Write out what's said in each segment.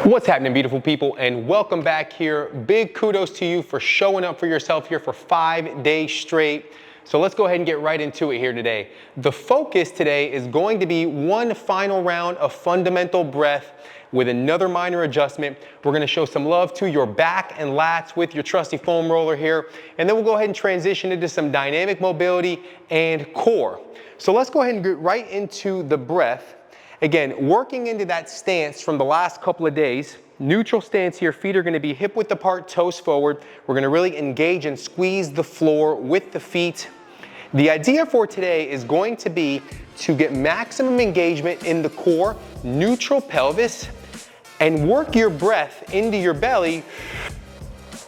What's happening, beautiful people, and welcome back here. Big kudos to you for showing up for yourself here for 5 days straight. So let's go ahead and get right into it here today. The focus today is going to be one final round of fundamental breath with another minor adjustment. We're going to show some love to your back and lats with your trusty foam roller here, and then we'll go ahead and transition into some dynamic mobility and core. So let's go ahead and get right into the breath. Again, working into that stance from the last couple of days. Neutral stance here, feet are going to be hip width apart, toes forward. We're going to really engage and squeeze the floor with the feet. The idea for today is going to be to get maximum engagement in the core, neutral pelvis, and work your breath into your belly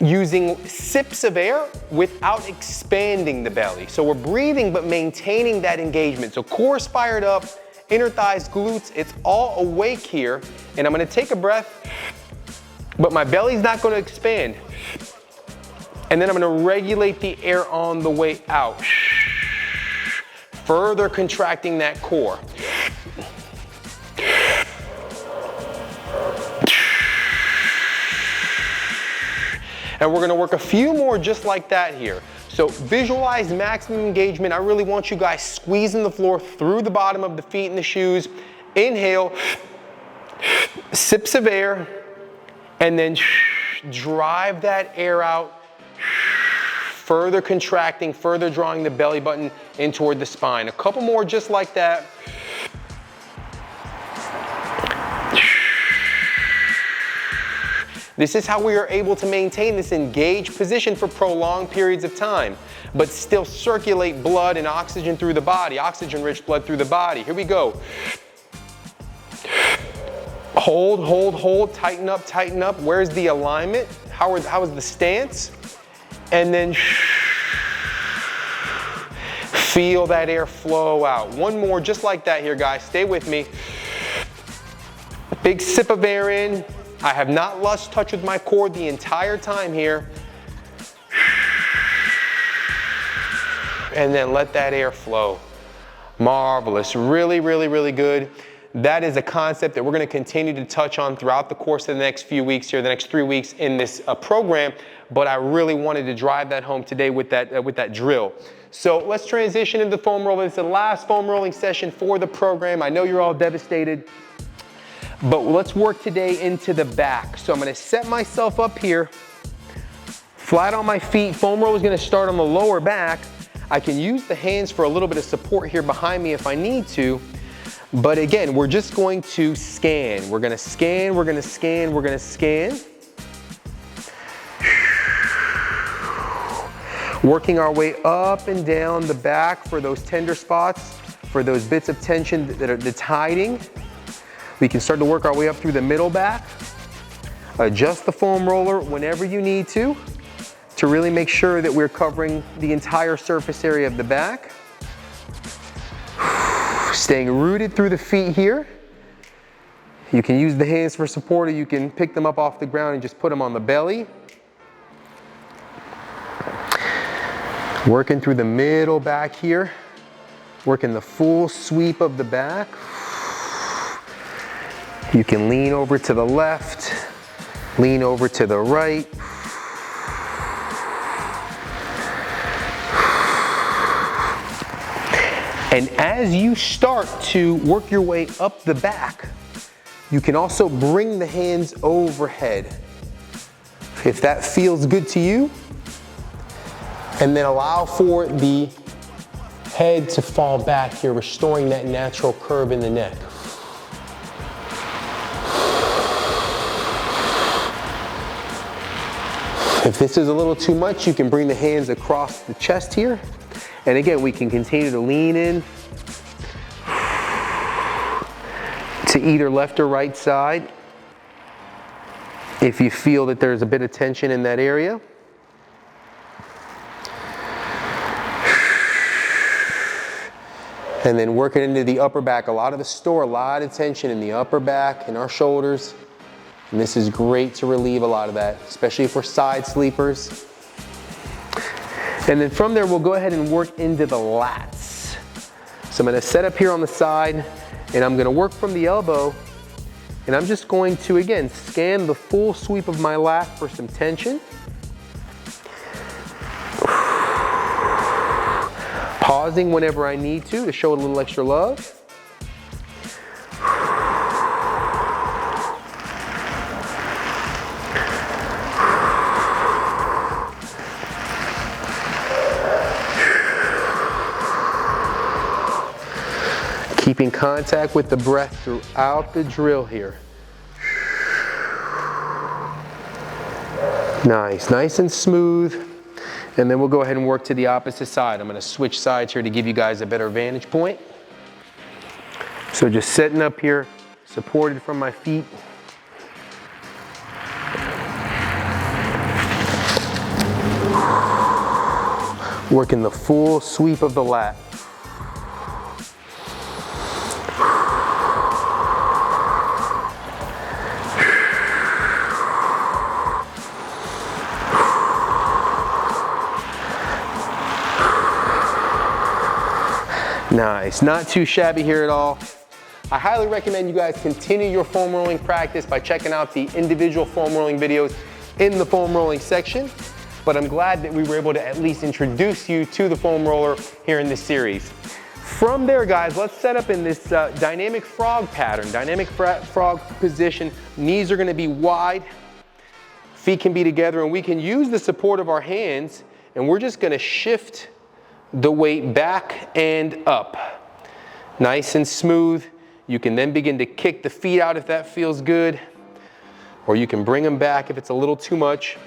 using sips of air without expanding the belly. So we're breathing but maintaining that engagement. So core fired up, inner thighs, glutes, it's all awake here. And I'm gonna take a breath, but my belly's not gonna expand. And then I'm gonna regulate the air on the way out. Further contracting that core. And we're gonna work a few more just like that here. So visualize maximum engagement. I really want you guys squeezing the floor through the bottom of the feet and the shoes. Inhale, sips of air, and then drive that air out, further contracting, further drawing the belly button in toward the spine. A couple more just like that. This is how we are able to maintain this engaged position for prolonged periods of time, but still circulate blood and oxygen through the body, oxygen-rich blood through the body. Here we go. Hold, hold, hold, tighten up, tighten up. Where's the alignment? How is the stance? And then feel that air flow out. One more just like that here, guys. Stay with me. Big sip of air in. I have not lost touch with my core the entire time here. And then let that air flow. Marvelous, really, really, really good. That is a concept that we're gonna continue to touch on throughout the course of the next few weeks here, the next 3 weeks in this program, but I really wanted to drive that home today with that drill. So let's transition into foam rolling. It's the last foam rolling session for the program. I know you're all devastated, but let's work today into the back. So I'm gonna set myself up here, flat on my feet. Foam roll is gonna start on the lower back. I can use the hands for a little bit of support here behind me if I need to. But again, we're just going to scan. We're gonna scan, we're gonna scan, we're gonna scan. Working our way up and down the back for those tender spots, for those bits of tension that's hiding. We can start to work our way up through the middle back. Adjust the foam roller whenever you need to really make sure that we're covering the entire surface area of the back. Staying rooted through the feet here. You can use the hands for support, or you can pick them up off the ground and just put them on the belly. Working through the middle back here. Working the full sweep of the back. You can lean over to the left, lean over to the right. And as you start to work your way up the back, you can also bring the hands overhead. If that feels good to you, and then allow for the head to fall back here, restoring that natural curve in the neck. If this is a little too much, you can bring the hands across the chest here. And again, we can continue to lean in to either left or right side if you feel that there's a bit of tension in that area. And then working into the upper back. A lot of us store a lot of tension in the upper back, in our shoulders. And this is great to relieve a lot of that, especially for side sleepers. And then from there, we'll go ahead and work into the lats. So I'm gonna set up here on the side, and I'm gonna work from the elbow And I'm just going to, again, scan the full sweep of my lat for some tension. Pausing whenever I need to show a little extra love. Keeping contact with the breath throughout the drill here. Nice, nice and smooth. And then we'll go ahead and work to the opposite side. I'm gonna switch sides here to give you guys a better vantage point. So just setting up here, supported from my feet. Working the full sweep of the lat. Nice, not too shabby here at all. I highly recommend you guys continue your foam rolling practice by checking out the individual foam rolling videos in the foam rolling section. But I'm glad that we were able to at least introduce you to the foam roller here in this series. From there, guys, let's set up in this dynamic frog pattern, dynamic frog position. Knees are gonna be wide, feet can be together, and we can use the support of our hands, and we're just gonna shift the weight back and up. Nice and smooth. You can then begin to kick the feet out if that feels good, or you can bring them back if it's a little too much.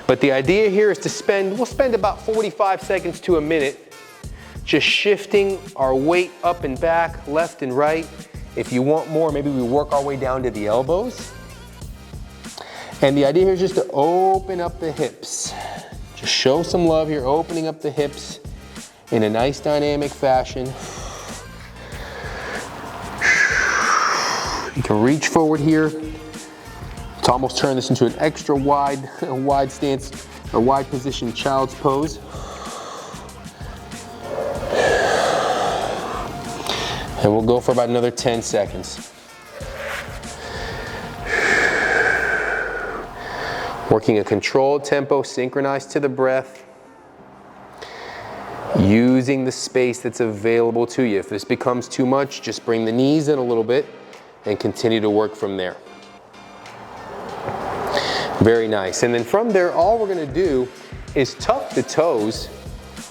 But the idea here is to we'll spend about 45 seconds to a minute just shifting our weight up and back, left and right. If you want more, maybe we work our way down to the elbows. And the idea here is just to open up the hips. Just show some love here, opening up the hips in a nice dynamic fashion. You can reach forward here to almost turn this into an extra wide stance or wide position child's pose. And we'll go for about another 10 seconds. Working a controlled tempo, synchronized to the breath. Using the space that's available to you. If this becomes too much, just bring the knees in a little bit and continue to work from there. Very nice. And then from there, all we're gonna do is tuck the toes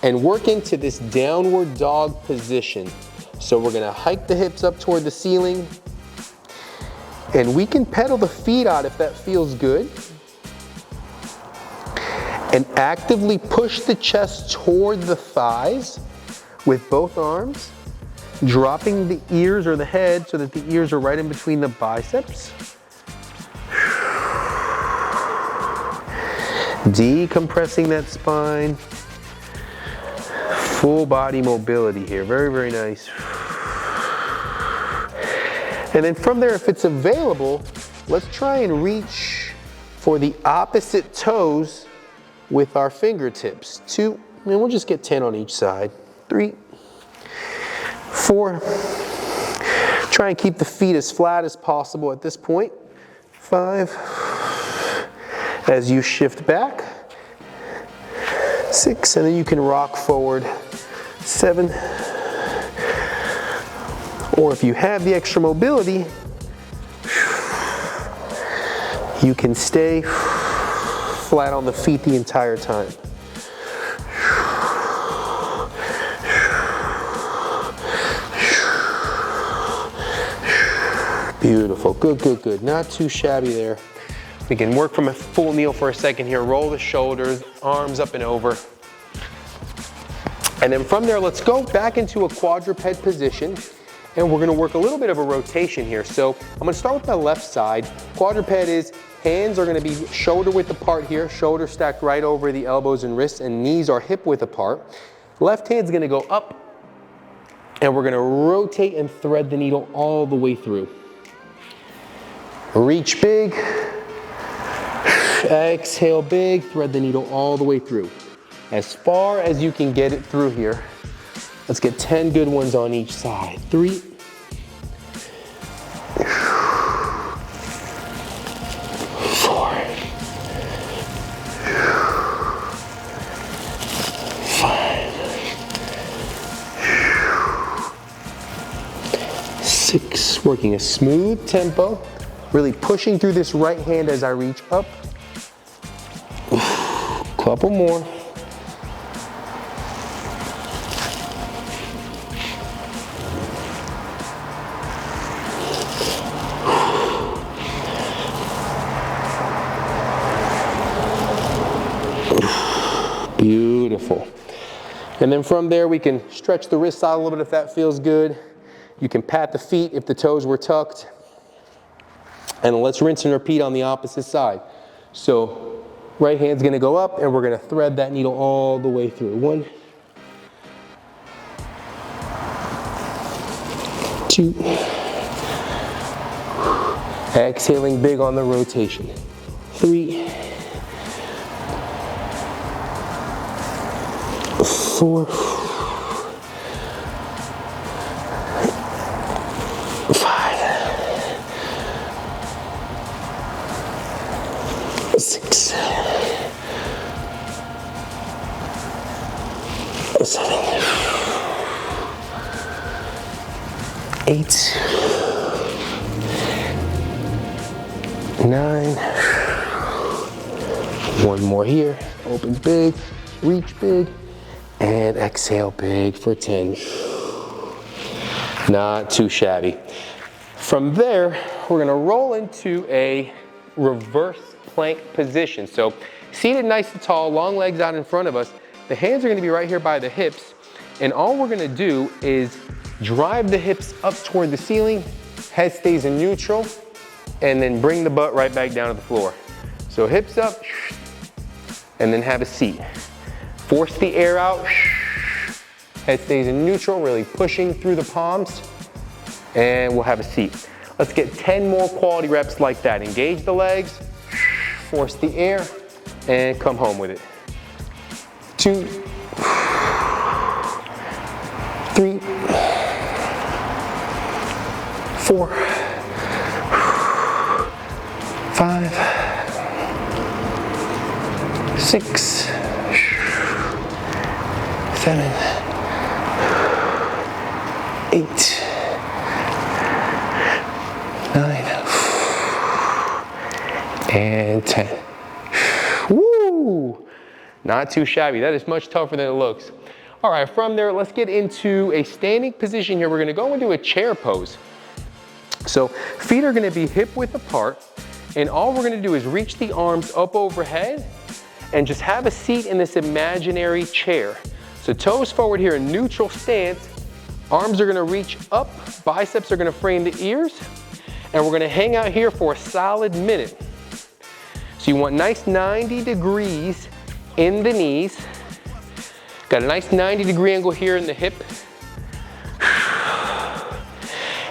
and work into this downward dog position. So we're gonna hike the hips up toward the ceiling, and we can pedal the feet out if that feels good. And actively push the chest toward the thighs with both arms, dropping the ears or the head so that the ears are right in between the biceps. Decompressing that spine. Full body mobility here, very, very nice. And then from there, if it's available, let's try and reach for the opposite toes with our fingertips. 2, and we'll just get 10 on each side. 3, 4. Try and keep the feet as flat as possible at this point. 5. As you shift back. 6, and then you can rock forward. 7. Or if you have the extra mobility, you can stay flat on the feet the entire time. Beautiful, good, good, good. Not too shabby there. We can work from a full kneel for a second here. Roll the shoulders, arms up and over. And then from there, let's go back into a quadruped position. And we're gonna work a little bit of a rotation here. So I'm gonna start with my left side. Quadruped is hands are gonna be shoulder width apart here, shoulders stacked right over the elbows and wrists, and knees are hip width apart. Left hand's gonna go up, and we're gonna rotate and thread the needle all the way through. Reach big, exhale big, thread the needle all the way through. As far as you can get it through here. Let's get 10 good ones on each side. 3, Working a smooth tempo, really pushing through this right hand as I reach up. Couple more. Beautiful. And then from there, we can stretch the wrists out a little bit if that feels good. You can pat the feet if the toes were tucked. And let's rinse and repeat on the opposite side. So right hand's gonna go up and we're gonna thread that needle all the way through. 1, 2. Exhaling big on the rotation. 3, 4, 5, 6, 7, 8, 9. One more here. Opens big, reach big, and exhale big for 10. Not too shabby. From there, we're gonna roll into a reverse plank position. So seated nice and tall, long legs out in front of us. The hands are gonna be right here by the hips. And all we're gonna do is drive the hips up toward the ceiling, head stays in neutral, and then bring the butt right back down to the floor. So hips up, and then have a seat. Force the air out, head stays in neutral, really pushing through the palms, and we'll have a seat. Let's get 10 more quality reps like that. Engage the legs, force the air, and come home with it. 2, 3, 4, 5, 6, 7, 8, 9, and 10. Woo! Not too shabby. That is much tougher than it looks. All right, from there, let's get into a standing position here. We're gonna go into a chair pose. So feet are gonna be hip width apart, and all we're gonna do is reach the arms up overhead and just have a seat in this imaginary chair. So toes forward here in neutral stance, arms are gonna reach up, biceps are gonna frame the ears, and we're gonna hang out here for a solid minute. So you want nice 90 degrees in the knees. Got a nice 90-degree angle here in the hip.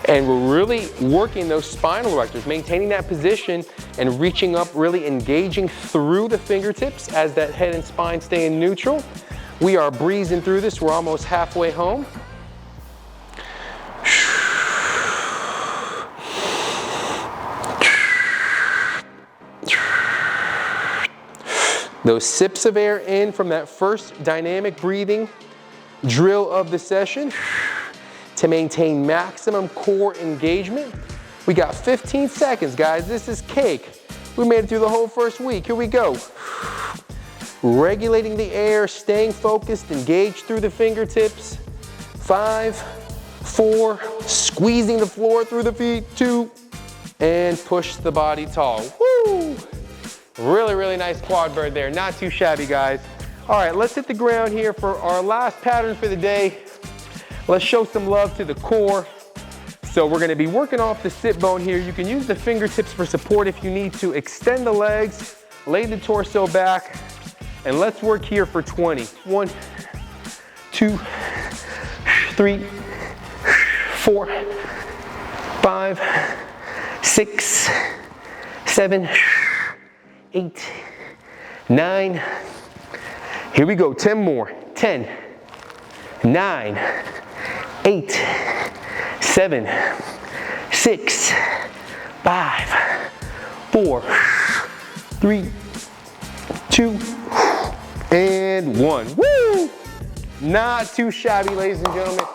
And we're really working those spinal erectors, maintaining that position and reaching up, really engaging through the fingertips as that head and spine stay in neutral. We are breezing through this. We're almost halfway home. Those sips of air in from that first dynamic breathing drill of the session to maintain maximum core engagement. We got 15 seconds, guys. This is cake. We made it through the whole first week. Here we go. Regulating the air, staying focused, engaged through the fingertips. 5, 4, squeezing the floor through the feet. 2, and push the body tall. Woo! Really, really nice quad bird there. Not too shabby, guys. All right, let's hit the ground here for our last pattern for the day. Let's show some love to the core. So we're gonna be working off the sit bone here. You can use the fingertips for support if you need to. Extend the legs, lay the torso back, and let's work here for 20. 1, 2, 3, 4, 5, 6, 7, 8, 9. Here we go, 10 more. 10, 9, 8, 7, 6, 5, 4, 3, 2, and 1. Woo! Not too shabby, ladies and gentlemen.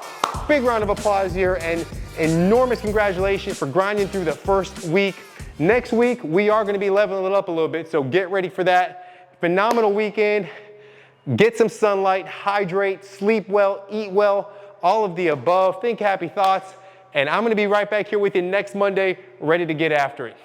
Big round of applause here. And enormous congratulations for grinding through the first week. Next week, we are gonna be leveling it up a little bit, so get ready for that. Phenomenal weekend. Get some sunlight, hydrate, sleep well, eat well, all of the above. Think happy thoughts. And I'm gonna be right back here with you next Monday, ready to get after it.